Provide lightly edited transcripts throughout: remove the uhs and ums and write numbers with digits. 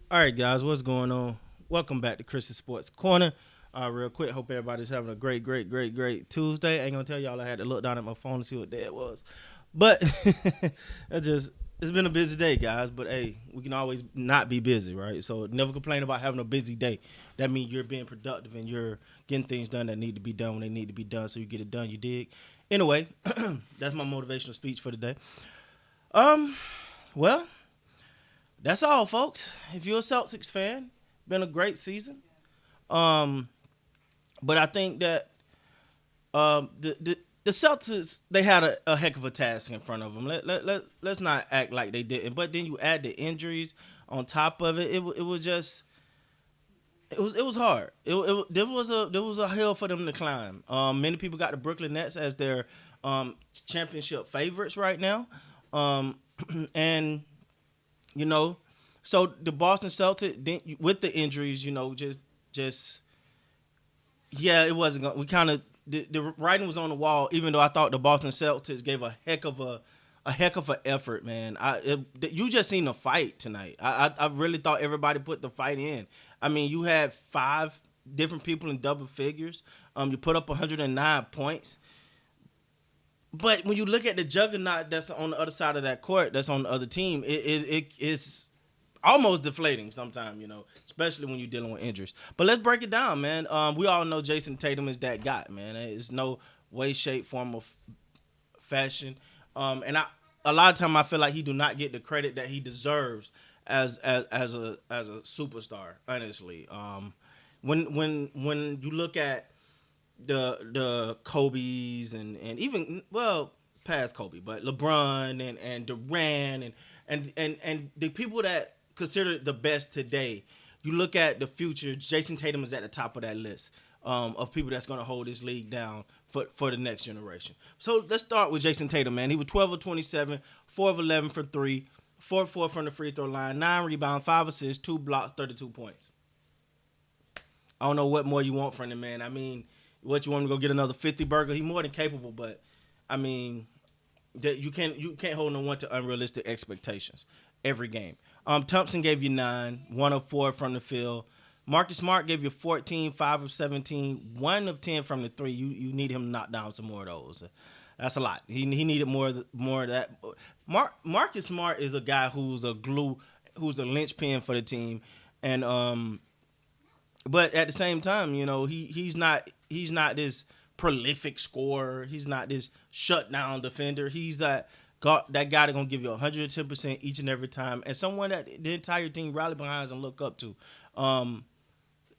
All right, guys, what's going on? Welcome back to Chris's Sports Corner. Real quick, hope everybody's having a great Tuesday. I ain't gonna tell y'all I had to look down at my phone to see what day it was, but it's been a busy day, guys. But hey, we can always not be busy, right? So never complain about having a busy day. That means you're being productive and you're getting things done that need to be done when they need to be done. So you get it done. You dig? Anyway, that's my motivational speech for today. Um, well, that's all, folks. If you're a Celtics fan, been a great season. Um, but I think that the Celtics they had a heck of a task in front of them. Let's not act like they didn't. But then you add the injuries on top of it. It was just it was hard. There was a hill for them to climb. Many people got the Brooklyn Nets as their championship favorites right now, um, and you know, so the Boston Celtics with the injuries, just yeah, it wasn't. We kind of the writing was on the wall. Even though I thought the Boston Celtics gave a heck of an effort, man. You just seen the fight tonight. I really thought everybody put the fight in. I mean, you had five different people in double figures. You put up 109 points. But when you look at the juggernaut that's on the other side of that court, that's on the other team, it's almost deflating sometimes, especially when you're dealing with injuries. But let's break it down, man. We all know Jason Tatum is that guy, man. It's no way, shape, form, or fashion. And a lot of time I feel like he do not get the credit that he deserves as a superstar. Honestly, when you look at the Kobe's and even past Kobe, but LeBron and Durant and the people that considered the best today, you look at the future. Jason Tatum is at the top of that list of people that's going to hold this league down for the next generation. So let's start with Jason Tatum, man. He was 12 of 27, 4 of 11 for three, 4 of 4 from the free throw line, 9 rebounds, 5 assists, 2 blocks, 32 points. I don't know what more you want from him, man. I mean, what you want him to go get another 50 burger? He's more than capable, but I mean, that you can't hold no one to unrealistic expectations every game. Thompson gave you 9, 1 of 4 from the field. Marcus Smart gave you 14, 5 of 17, 1 of 10 from the three. You need him to knock down some more of those. That's a lot. He needed more of that. Marcus Smart is a guy who's a glue, who's a linchpin for the team, and but at the same time, he's not this prolific scorer. He's not this shutdown defender. He's that guy that's gonna give you 110% each and every time, and someone that the entire team rally behind and look up to. Um,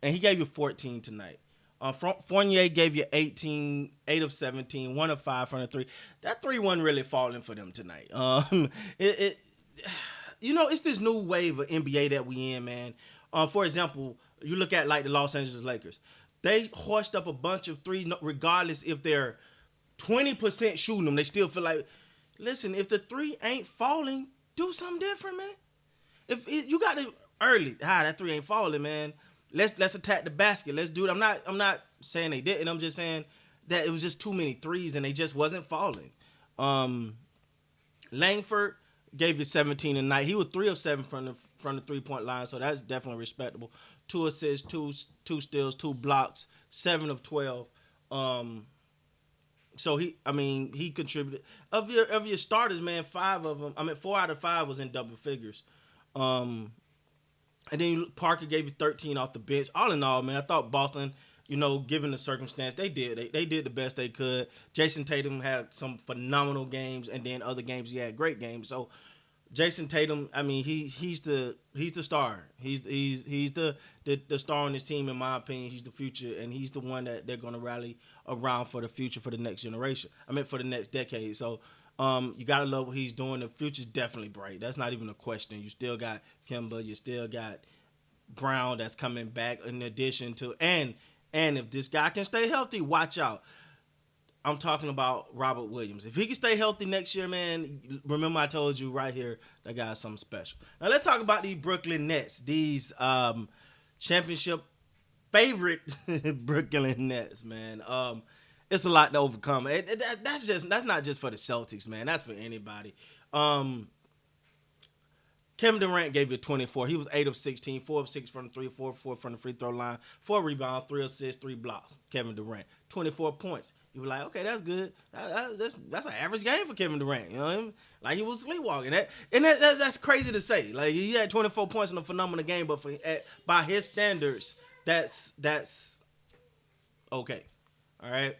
and he gave you 14 tonight. Fournier gave you 18, 8 of 17, 1 of 5 from the three. That three wasn't really falling for them tonight. It's this new wave of NBA that we in, man. For example, you look at like the Los Angeles Lakers. They hoist up a bunch of threes, regardless if they're 20% shooting them. They still feel like, listen, if the three ain't falling, do something different, man. You got to early, that three ain't falling, man. Let's attack the basket. Let's do it. I'm not saying they didn't. I'm just saying that it was just too many threes and they just wasn't falling. Langford gave you 17 tonight. He was 3 of 7 from the 3-point line, so that's definitely respectable. 2 assists, two steals, 2 blocks, 7 of 12. So he contributed. Of your starters, man, 4 out of 5 was in double figures. And then Parker gave you 13 off the bench. All in all, man, I thought Boston, given the circumstance, they did the best they could. Jason Tatum had some phenomenal games, and then other games he had great games. So Jason Tatum, I mean, he's the star. He's the star on this team, in my opinion. He's the future, and he's the one that they're going to rally around for the future, for the next generation. I mean, for the next decade. So you gotta love what he's doing. The future's definitely bright. That's not even a question. You still got Kemba. You still got Brown that's coming back. In addition to and if this guy can stay healthy, watch out. I'm talking about Robert Williams. If he can stay healthy next year, man, remember I told you right here that guy's something special. Now let's talk about these Brooklyn Nets. These championship favorite Brooklyn Nets, man. It's a lot to overcome. That's not just for the Celtics, man. That's for anybody. Um, Kevin Durant gave you 24. He was 8 of 16, 4 of 6 from the three, 4 of 4 from the free throw line, 4 rebounds, 3 assists, 3 blocks. Kevin Durant, 24 points. You were like, okay, that's good. That's an average game for Kevin Durant. You know what I mean? Like he was sleepwalking. That's crazy to say. Like he had 24 points in a phenomenal game, but by his standards, that's okay. All right.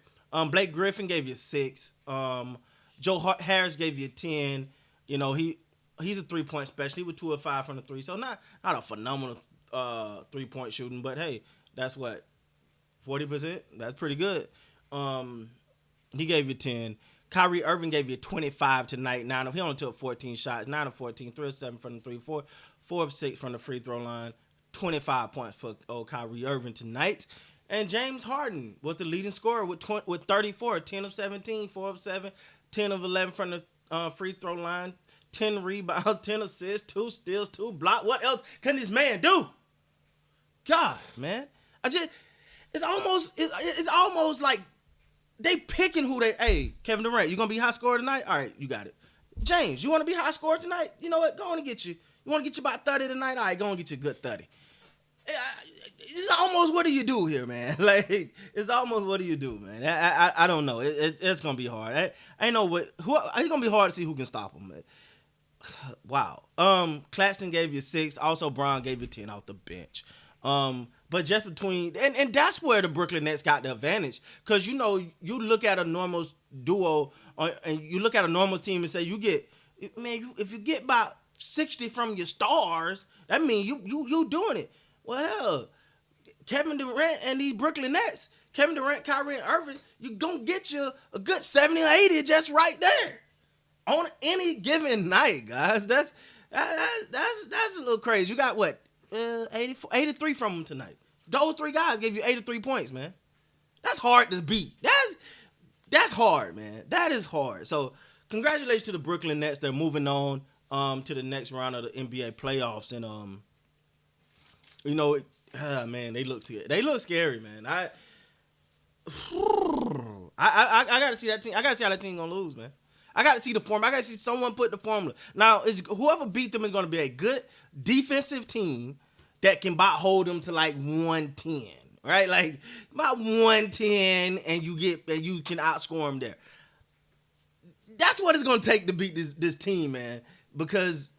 Blake Griffin gave you 6. Joe Harris gave you 10. You know he's a 3-point specialist. He was 2 of 5 from the three, so not a phenomenal 3-point shooting, but hey, that's what 40%. That's pretty good. He gave you 10. Kyrie Irving gave you 25 tonight. He only took 14 shots. 9 of 14, 3 of 7 from the three, 4 of 6 from the free throw line. 25 points for Kyrie Irving tonight. And James Harden was the leading scorer with 34, 10 of 17, 4 of 7, 10 of 11 from the free throw line, 10 rebounds, 10 assists, 2 steals, 2 blocks. What else can this man do? God, man. It's almost like they picking who they. Hey, Kevin Durant, you gonna be high scorer tonight? All right, you got it. James, you want to be high scorer tonight? You know what? Go on and get you. You want to get you about 30 tonight? All right, go on and get you a good 30. It's almost what do you do here, man? Like it's almost what do you do, man? I don't know. It's gonna be hard. I know what it's gonna be hard to see who can stop him. Man. Wow. Claxton gave you 6. Also, Braun gave you 10 off the bench. But just between and that's where the Brooklyn Nets got the advantage, because you look at a normal duo and you look at a normal team and say if you get about 60 from your stars, that means you doing it. Well, hell, Kevin Durant and these Brooklyn Nets, Kevin Durant, Kyrie, and Irving, you gonna get you a good 70 or 80 just right there on any given night, guys. That's a little crazy. You got what 83 from them tonight. Those 3 guys gave you 83 points, man. That's hard to beat. That's hard, man. That is hard. So congratulations to the Brooklyn Nets. They're moving on to the next round of the NBA playoffs, and man, they look scary, man. I gotta see that team. I gotta see how that team gonna lose, man. I gotta see the formula. I gotta see someone put the formula. Now, whoever beat them is gonna be a good defensive team that can about hold them to like 110, right? Like about 110, and you can outscore them there. That's what it's gonna take to beat this team, man. Because,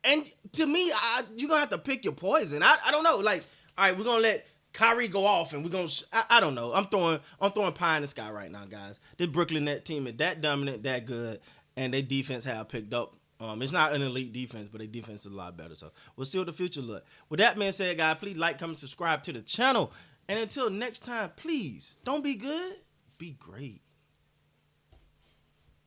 and to me, you're gonna have to pick your poison. I don't know. Like, all right, we're gonna let Kyrie go off, and we're gonna. I don't know. I'm throwing pie in the sky right now, guys. This Brooklyn Nets team is that dominant, that good, and their defense have picked up. It's not an elite defense, but their defense is a lot better. So we'll see what the future look. With that being said, guys, please like, comment, subscribe to the channel, and until next time, please don't be good, be great.